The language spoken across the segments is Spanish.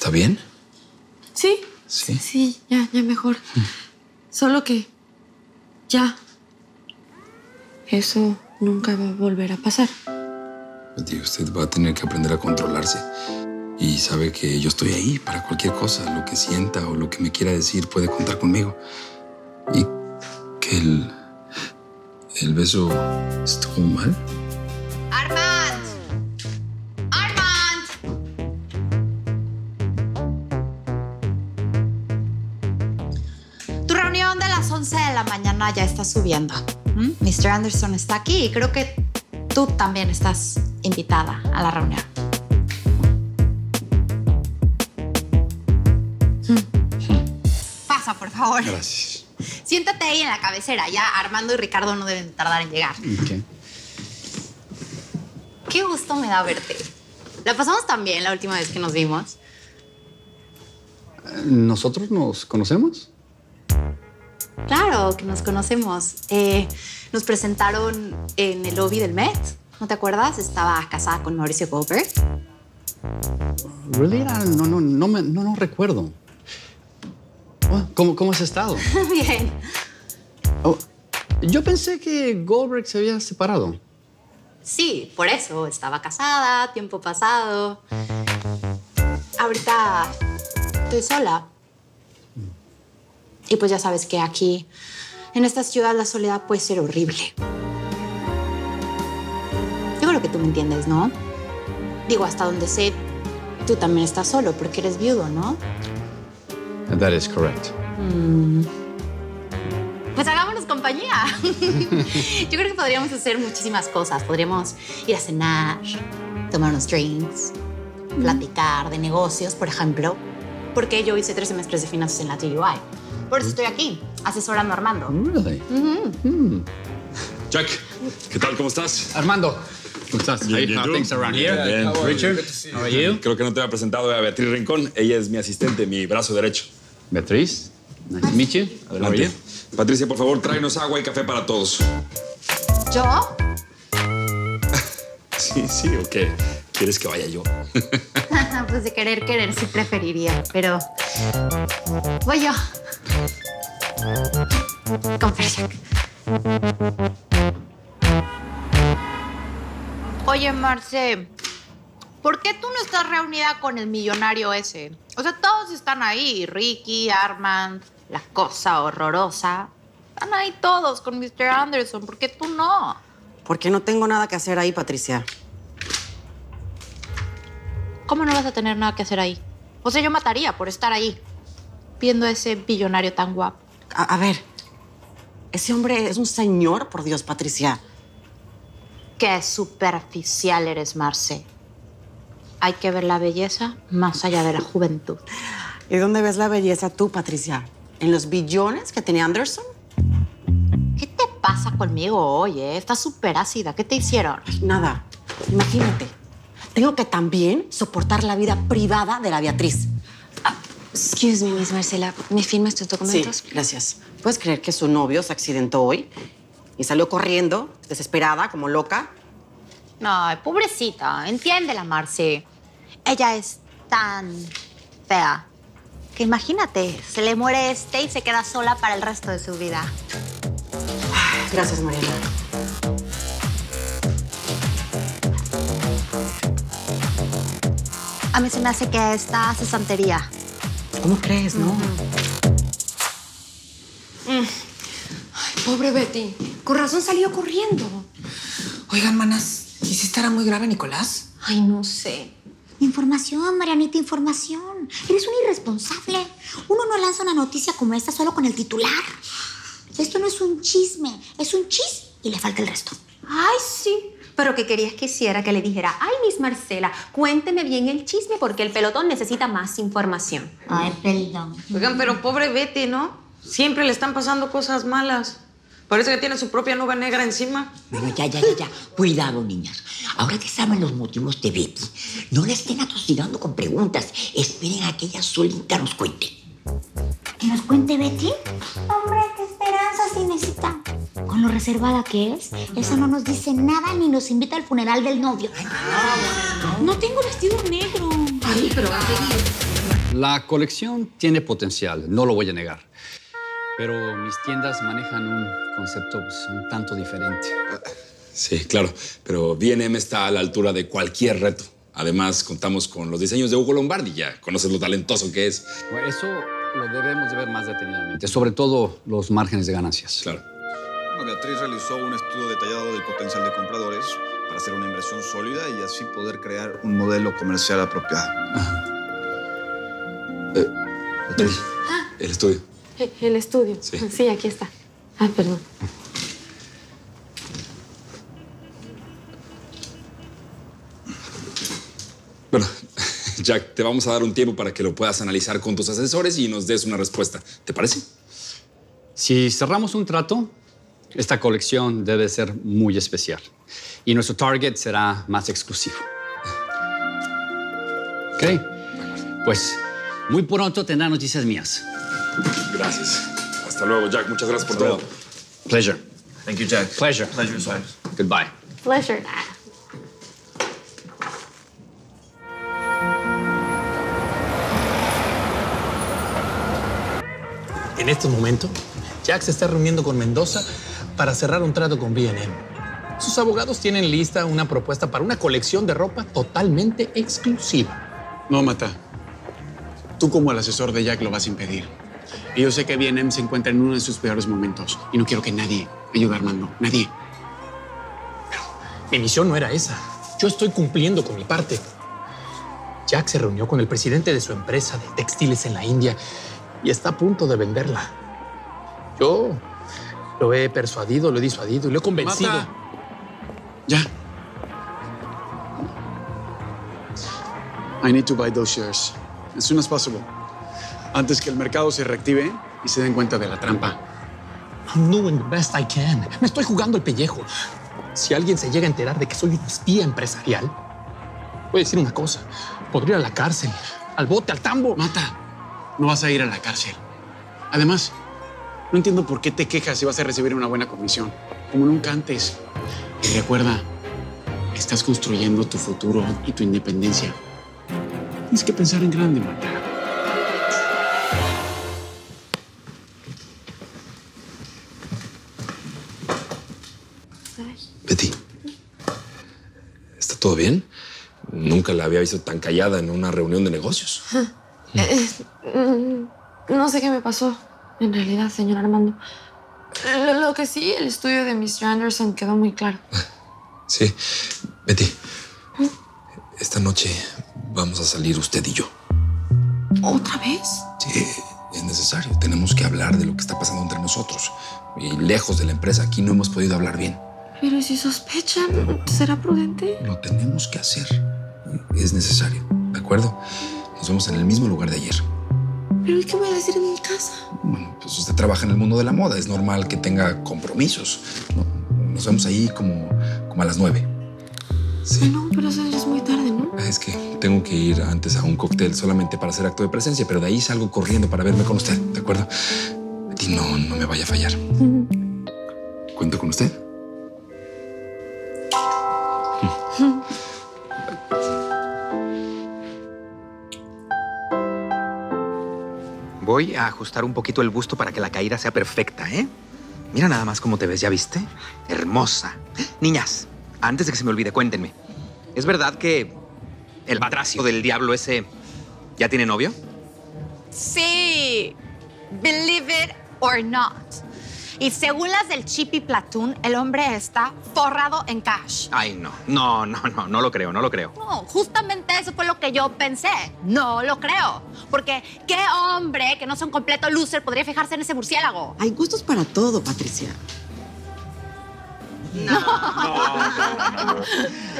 ¿Está bien? Sí. Sí. Sí, ya mejor. Solo que ya eso nunca va a volver a pasar. Betty, usted va a tener que aprender a controlarse. Y sabe que yo estoy ahí para cualquier cosa. Lo que sienta o lo que me quiera decir puede contar conmigo. Y que el beso estuvo mal. ¡Armand! ¡Armand! Tu reunión de las 11 de la mañana ya está subiendo. Mr. Anderson está aquí y creo que tú también estás invitada a la reunión. Pasa, por favor. Gracias. Siéntate ahí en la cabecera. Ya Armando y Ricardo no deben tardar en llegar. Okay. Qué gusto me da verte. La pasamos tan bien la última vez que nos vimos. ¿Nosotros nos conocemos? Claro que nos conocemos. Nos presentaron en el lobby del Met. ¿No te acuerdas? Estaba casada con Mauricio Goldberg. ¿Really? No recuerdo. ¿Cómo has estado? Bien. Oh, yo pensé que Goldberg se había separado. Sí, por eso. Estaba casada, tiempo pasado. Ahorita estoy sola. Y pues ya sabes que aquí, en esta ciudad, la soledad puede ser horrible. Yo creo que tú me entiendes, ¿no? Digo, hasta donde sé, tú también estás solo porque eres viudo, ¿no? That is correct. Pues hagámonos compañía. Yo creo que podríamos hacer muchísimas cosas. Podríamos ir a cenar, tomar unos drinks, platicar de negocios, por ejemplo. Porque yo hice 3 semestres de finanzas en la TUI. Por eso estoy aquí, asesorando a Armando. Really? Jack, ¿qué tal? ¿Cómo estás? Armando, ¿cómo estás? Bien, How ¿tú? things around here? Bien. Richard, how are you? Creo que no te había presentado a Beatriz Rincón. Ella es mi asistente, mi brazo derecho. Beatriz, nice to meet you. Adelante. Patricia, por favor, tráenos agua y café para todos. ¿Yo? Sí, ¿o qué? ¿Quieres que vaya yo? Pues de querer sí preferiría, pero voy yo. Con Jack. Oye, Marce, ¿por qué tú no estás reunida con el millonario ese? O sea, todos están ahí. Ricky, Armand, la cosa horrorosa. Están ahí todos con Mr. Anderson. ¿Por qué tú no? Porque no tengo nada que hacer ahí, Patricia. ¿Cómo no vas a tener nada que hacer ahí? O sea, yo mataría por estar ahí, viendo a ese billonario tan guapo. A ver, ese hombre es un señor, por Dios, Patricia. Qué superficial eres, Marce. Hay que ver la belleza más allá de la juventud. ¿Y dónde ves la belleza tú, Patricia? ¿En los billones que tenía Anderson? ¿Qué te pasa conmigo hoy, Estás súper ácida. ¿Qué te hicieron? Nada. Imagínate. Tengo que también soportar la vida privada de la Beatriz. Excuse me, Miss Marcela. ¿Me firmas tus documentos? Sí, gracias. ¿Puedes creer que su novio se accidentó hoy? Y salió corriendo, desesperada, como loca. Ay, pobrecita. Entiéndela, Marce. Ella es tan fea que imagínate, se le muere y se queda sola para el resto de su vida. Gracias, Mariana. A mí se me hace que esta hace santería. ¿Cómo crees, no? Ay, pobre Betty. Con razón salió corriendo. Oigan, manas, ¿y si estará muy grave, Nicolás? Ay, no sé. Información, Marianita, información. Eres un irresponsable. Uno no lanza una noticia como esta solo con el titular. Esto no es un chisme, es un chis y le falta el resto. Ay, sí. Pero ¿qué querías que hiciera? Que le dijera, ay, Miss Marcela, cuénteme bien el chisme porque el pelotón necesita más información. Ay, perdón. Oigan, pero pobre Betty, ¿no? Siempre le están pasando cosas malas. Parece que tiene su propia nube negra encima. Bueno, ya. Cuidado, niñas. Ahora que saben los motivos de Betty, no la estén atosigando con preguntas. Esperen a que ella solita nos cuente. ¿Que nos cuente Betty? Hombre, qué esperanza si necesita. Con lo reservada que es, esa no nos dice nada ni nos invita al funeral del novio. No tengo vestido negro. Ay, pero va a seguir. La colección tiene potencial, no lo voy a negar. Pero mis tiendas manejan un concepto un tanto diferente. Sí, claro, pero B&M está a la altura de cualquier reto. Además, contamos con los diseños de Hugo Lombardi, ya conoces lo talentoso que es. Bueno, eso lo debemos de ver más detenidamente, sobre todo los márgenes de ganancias. Claro. Bueno, Beatriz realizó un estudio detallado del potencial de compradores para hacer una inversión sólida y así poder crear un modelo comercial apropiado. Beatriz, el estudio. El estudio. Sí, aquí está. Ah, perdón. Bueno, Jack, te vamos a dar un tiempo para que lo puedas analizar con tus asesores y nos des una respuesta. ¿Te parece? Si cerramos un trato, esta colección debe ser muy especial. Y nuestro target será más exclusivo. Ok. Pues muy pronto tendrá noticias mías. Gracias. Hasta luego, Jack. Muchas gracias por todo. Pleasure. Thank you, Jack. Pleasure. Pleasure is ours. Goodbye. Pleasure. En estos momentos, Jack se está reuniendo con Mendoza para cerrar un trato con B&M. Sus abogados tienen lista una propuesta para una colección de ropa totalmente exclusiva. No, Mata. Tú como el asesor de Jack lo vas a impedir. Y yo sé que B&M se encuentra en uno de sus peores momentos. Y no quiero que nadie ayude a Armando. Nadie. Pero mi misión no era esa. Yo estoy cumpliendo con mi parte. Jack se reunió con el presidente de su empresa de textiles en la India y está a punto de venderla. Yo lo he persuadido, lo he disuadido y lo he convencido. Mata. Ya. I need to buy those shares as soon as possible. Antes que el mercado se reactive y se den cuenta de la trampa. I'm doing the best I can. Me estoy jugando el pellejo. Si alguien se llega a enterar de que soy un espía empresarial, voy a decir una cosa. Podría ir a la cárcel, al bote, al tambo. Mata, no vas a ir a la cárcel. Además, no entiendo por qué te quejas si vas a recibir una buena comisión, como nunca antes. Y recuerda, estás construyendo tu futuro y tu independencia. Tienes que pensar en grande, Mata. Betty, ¿está todo bien? Nunca la había visto tan callada en una reunión de negocios. No sé qué me pasó, en realidad, señor Armando. Lo que sí, el estudio de Mr. Anderson quedó muy claro. Sí. Betty, esta noche vamos a salir usted y yo. ¿Otra vez? Sí, es necesario. Tenemos que hablar de lo que está pasando entre nosotros. Y lejos de la empresa, aquí no hemos podido hablar bien. Pero si sospechan, ¿será prudente? Lo tenemos que hacer. Es necesario, ¿de acuerdo? Nos vemos en el mismo lugar de ayer. ¿Pero y qué voy a decir en mi casa? Bueno, pues usted trabaja en el mundo de la moda. Es normal que tenga compromisos. Nos vemos ahí como a las 9. Sí. No, pero eso ya es muy tarde, ¿no? Es que tengo que ir antes a un cóctel solamente para hacer acto de presencia, pero de ahí salgo corriendo para verme con usted, ¿de acuerdo? Betty, no me vaya a fallar. ¿Cuento con usted? Voy a ajustar un poquito el busto para que la caída sea perfecta, ¿eh? Mira nada más cómo te ves, ¿ya viste? Hermosa. Niñas, antes de que se me olvide, cuéntenme. ¿Es verdad que el batracio del diablo ese ya tiene novio? Sí, believe it or not. Y según las del Chippy Platoon, el hombre está forrado en cash. Ay, no lo creo. No, justamente eso fue lo que yo pensé. No lo creo. Porque ¿qué hombre que no sea un completo loser podría fijarse en ese murciélago? Hay gustos para todo, Patricia. No.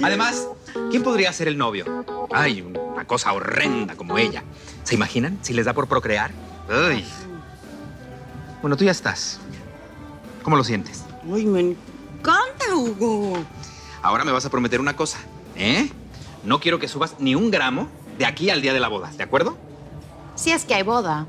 Además, ¿quién podría ser el novio? Ay, una cosa horrenda como ella. ¿Se imaginan si les da por procrear? Ay. Bueno, tú ya estás. ¿Cómo lo sientes? Uy, me encanta, Hugo. Ahora me vas a prometer una cosa, ¿eh? No quiero que subas ni un gramo de aquí al día de la boda, ¿de acuerdo? Si es que hay boda.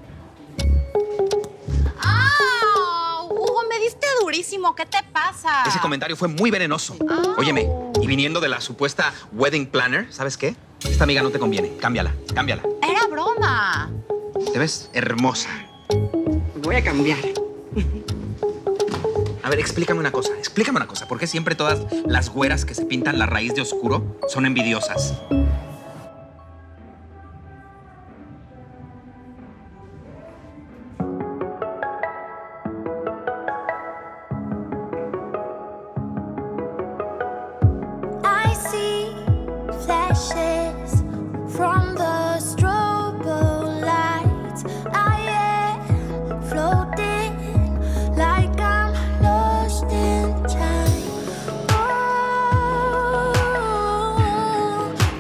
¡Ah! Hugo, me diste duro. segurísimo. ¿Qué te pasa? Ese comentario fue muy venenoso. Óyeme, y viniendo de la supuesta wedding planner, ¿sabes qué? Esta amiga no te conviene. Cámbiala, cámbiala. Era broma. Te ves hermosa. Voy a cambiar. A ver, explícame una cosa. ¿Por qué siempre todas las güeras que se pintan la raíz de oscuro son envidiosas? I see flashes from the strobo lights. I am floating like I'm lost in time. Oh,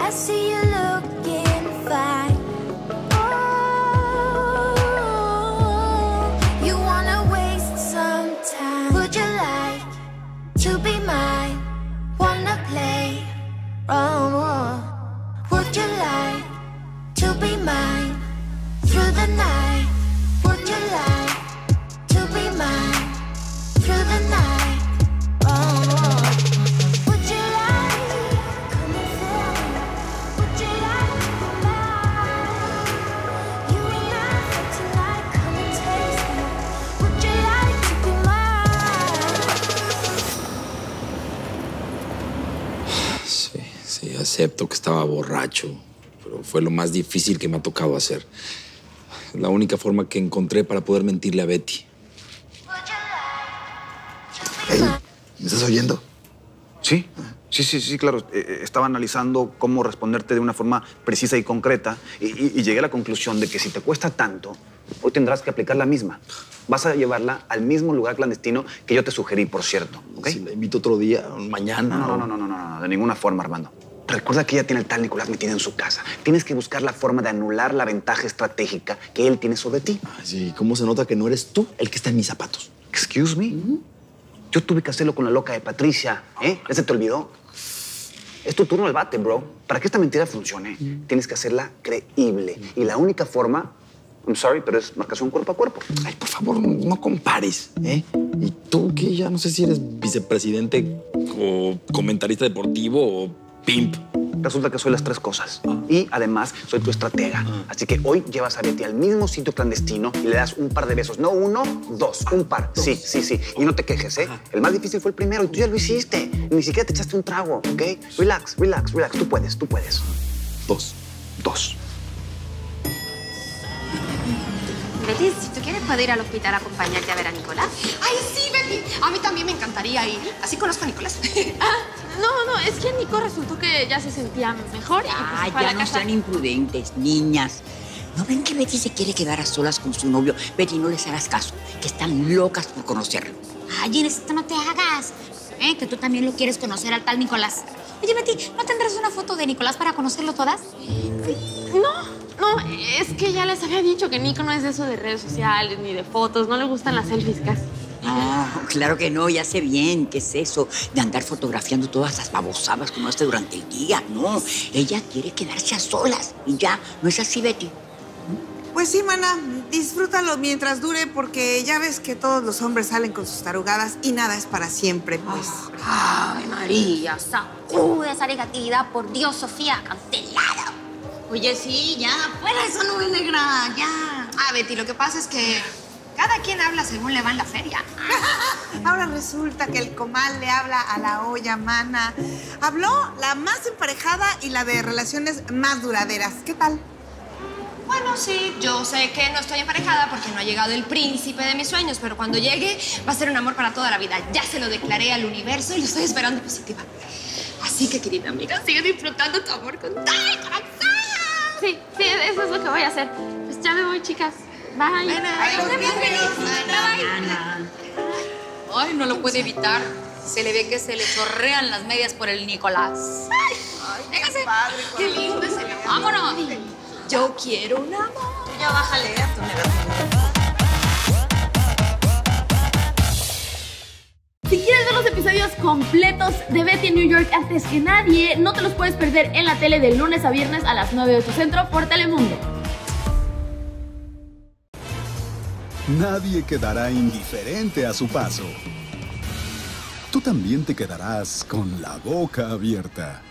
I see you looking fine. Oh, you wanna waste some time. Would you like to be mine? Wanna play round one? Would you like to be mine through the night? Would you like to be mine through the night? Round one. Would you like come and feel me? Would you like to be mine? You and I for tonight, come and taste me. Would you like to be mine? Sí, acepto que estaba borracho, pero fue lo más difícil que me ha tocado hacer. Es la única forma que encontré para poder mentirle a Betty. Hey, ¿me estás oyendo? Sí, claro. Estaba analizando cómo responderte de una forma precisa y concreta y llegué a la conclusión de que si te cuesta tanto, hoy tendrás que aplicar la misma. Vas a llevarla al mismo lugar clandestino que yo te sugerí, por cierto, ¿ok? Si la invito otro día, mañana. No, de ninguna forma, Armando. Recuerda que ella tiene el tal Nicolás metido en su casa. Tienes que buscar la forma de anular la ventaja estratégica que él tiene sobre ti. Sí, ¿cómo se nota que no eres tú el que está en mis zapatos? Excuse me. Yo tuve que hacerlo con la loca de Patricia, ¿eh? ¿Ya se te olvidó? Es tu turno al bate, bro. Para que esta mentira funcione, tienes que hacerla creíble. Y la única forma, I'm sorry, pero es marcación cuerpo a cuerpo. Ay, por favor, no compares, ¿eh? ¿Y tú qué? Ya no sé si eres vicepresidente o comentarista deportivo o pimp. Resulta que soy las tres cosas. Y además soy tu estratega. Así que hoy llevas a Betty al mismo sitio clandestino y le das un par de besos. No uno, dos. Un par. Sí. Y no te quejes, ¿eh? El más difícil fue el primero y tú ya lo hiciste. Ni siquiera te echaste un trago, ¿ok? Relax. Tú puedes. Dos. Betty, si tú quieres, puedo ir al hospital a acompañarte a ver a Nicolás. ¡Ay, sí, Betty! A mí también me encantaría ir. Así conozco a Nicolás. No, es que Nico resultó que ya se sentía mejor. Ah, ya no sean imprudentes, niñas. ¿No ven que Betty se quiere quedar a solas con su novio? Betty, no les hagas caso, que están locas por conocerlo. Ay, Inesita, no te hagas. Que tú también lo quieres conocer al tal Nicolás. Oye, Betty, ¿no tendrás una foto de Nicolás para conocerlo todas? No, es que ya les había dicho que Nico no es de eso de redes sociales ni de fotos. No le gustan las selfies casi. No, claro que no, ya sé bien qué es eso de andar fotografiando todas las babosadas como hace durante el día. No, ella quiere quedarse a solas y ya, ¿no es así, Betty? Pues sí, mana, disfrútalo mientras dure porque ya ves que todos los hombres salen con sus tarugadas y nada es para siempre, pues. Ay, María, sacude esa negatividad, por Dios, Sofía, cancelada. Oye, sí, ya, fuera esa nube negra, ya. Betty, lo que pasa es que cada quien habla según le va en la feria. Ahora resulta que el comal le habla a la olla, mana. Habló la más emparejada y la de relaciones más duraderas. ¿Qué tal? Bueno, sí, yo sé que no estoy emparejada porque no ha llegado el príncipe de mis sueños, pero cuando llegue va a ser un amor para toda la vida. Ya se lo declaré al universo y lo estoy esperando positiva. Así que, querida amiga, sigue disfrutando tu amor con todo el corazón. Sí, eso es lo que voy a hacer. Pues ya me voy, chicas. Bye. Ay, no lo puede evitar. Se le ve que se le chorrean las medias por el Nicolás. Ay, qué padre. Qué lindo ese amor. Vámonos. Yo quiero un amor. Ya bájale a tu negación. Si quieres ver los episodios completos de Betty en New York antes que nadie, no te los puedes perder en la tele de lunes a viernes a las 9 de tu centro por Telemundo. Nadie quedará indiferente a su paso. tú también te quedarás con la boca abierta.